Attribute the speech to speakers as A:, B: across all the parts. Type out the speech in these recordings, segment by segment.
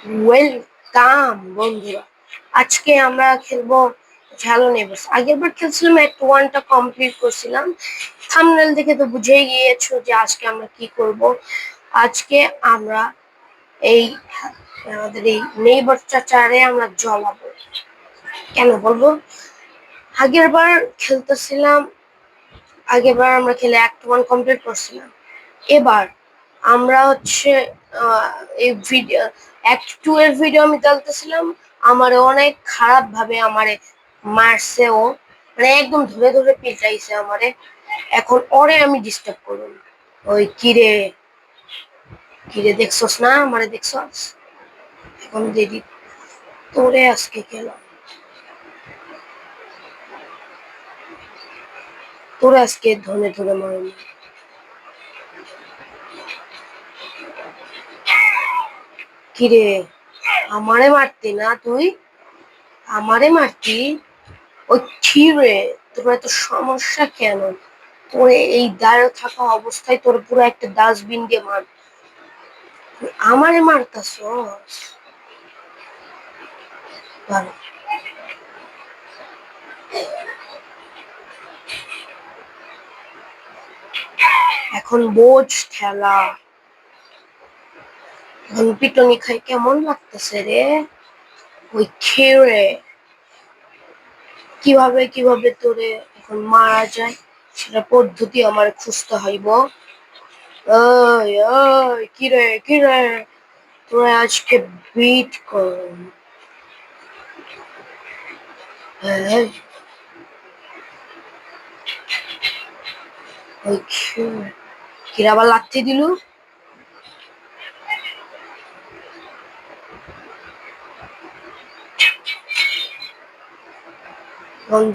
A: Welcome বন্ধুরা। আজকে আমরা খেলবো হ্যালো নেভার্স। আগের বার খেলছিলাম অ্যাক্ট 1টা কমপ্লিট করছিলাম। থাম্বনেল দেখে তো বুঝেই গিয়েছো যে আজকে আমরা কি করব। আজকে আমরা এই আমাদের এই নেইবার চাচারে আমরা জ্বলাবো। কেন বলবো? আগের বার খেলতেছিলাম, আগের বার আমরা খেলে অ্যাক্ট 1 কমপ্লিট করছিলাম। এবার আমরা হচ্ছে এই ভিডিও অ্যাক্ট 2 এর ভিডিও আমি ডালতেছিলাম। আমারে অনেক খারাপ ভাবে আমারে মারছে ও, মানে একদম ধরে ধরে পিটাইছে আমারে। এখন ওরে আমি ডিস্টার্ব করব। ওই কিরে কিরে দেখছস না আমারে? দেখছস? এখন দেখি তোরে আজকে খেলাম, তোরে আজকে ধরে ধরে মারব। কিরে আমারে মারতি না তুই? আমারে মারতি? ওই রে, তোর এত সমস্যা কেন? তোরে এই দাঁড়িয়ে থাকা অবস্থায় তোর পুরো একটা ডাস্টবিন দিয়ে মার। আমারে মারতাছস? ভালো। এখন বোঝ ঠেলা। পিটনি খাই কেমন লাগতেছে রে? ওই খেয়ে কিভাবে কিভাবে তোরে এখন মারা যায় সেটা পদ্ধতি আমার খুঁজতে হইব। ওই ওই কিরে কিরে, তোরা আজকে বিট কর। হ্যাঁ ওই কিরে আবার লাথি দিলু?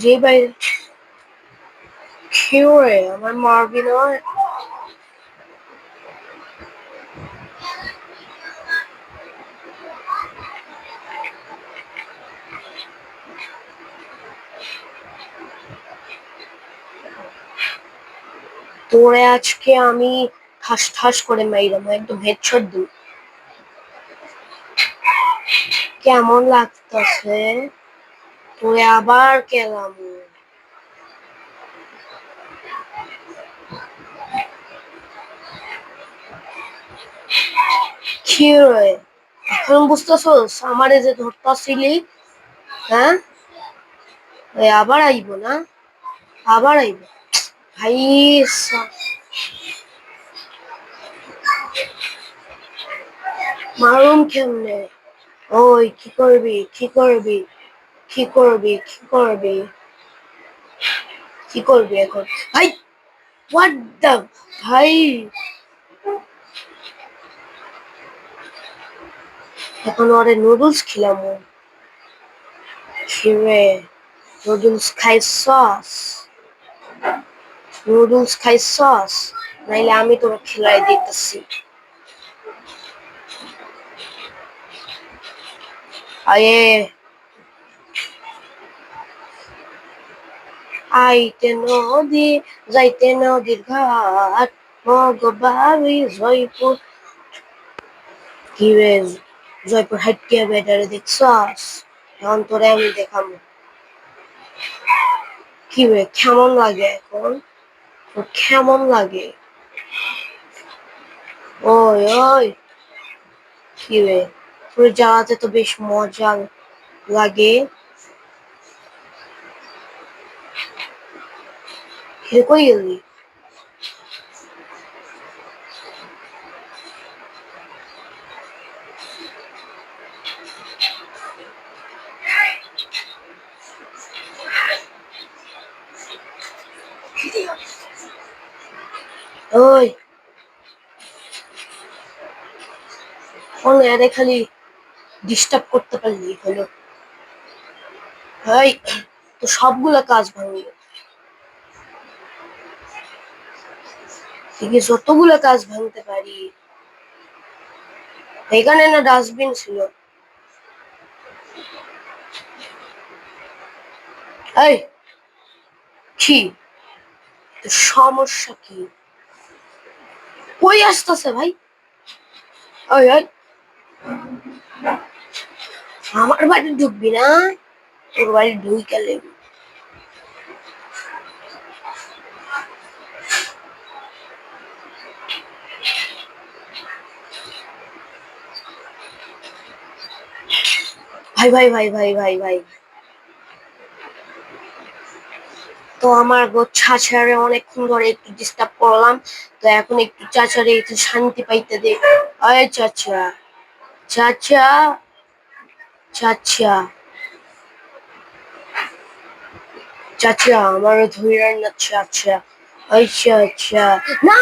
A: যে বাইরে খেয়ে আমার মারবি নয়। তোরে আজকে আমি ঠাস ঠাস করে মাইরাম, একদম হেডশট দিই। কেমন লাগতেছে? তোরে আবার কেলাম। কি রে, এখন বুঝতেছস আমারে যে ধরতাছিলি? হ্যাঁ, আবার আইব না? আবার আইব? ভাই মারুম কেমনে? ওই কি করবি কি করবি কি করবি কি করবি কি করবি এখন? ভাই হোয়াট দ্য, ভাই এখন ওরে নুডলস খিলামু। খিরে নুডলস খাইছস? নুডলস খাইছস? নাইলে আমি তোকে খিলাই দিতেছি। আয়ে আইতে নদী যাইতে নদীর ঘাট, মগবাড়ি জয়পুর। কি রে, জয়পুর হাইটিয়া বেটারে দেখছস? এখন তোরে আমি দেখাবো। কি রে কেমন লাগে এখন? তোর কেমন লাগে? ওই ওই কি রে, তোর জ্বালাতে তো বেশ মজা লাগে। কিরে কই গেলি? ওই এরে খালি ডিস্টার্ব করতে পারলি হলো। এই তো সবগুলা কাজ ভাঙলো। এদিকে যতগুলো কাজ ভাঙতে পারি। এখানে না ডাস্টবিন ছিল? এই কি সমস্যা কি? কই আসতেছে ভাই? ওই ওই আমার বাড়ি ঢুকবি না, ওর বাড়ি ঢুকে লেবি। ভাই ভাই ভাই ভাই ভাই ভাই, তো আমার চাচারে অনেকক্ষণ ধরে একটু ডিস্টার্ব করলাম, তো এখন একটু চাচারে একটু শান্তি পাইতে দে। আয় চাচা, চাচা, চাচা, চাচা, আমার ধইরান না চাচা। আচ্ছা আচ্ছা, না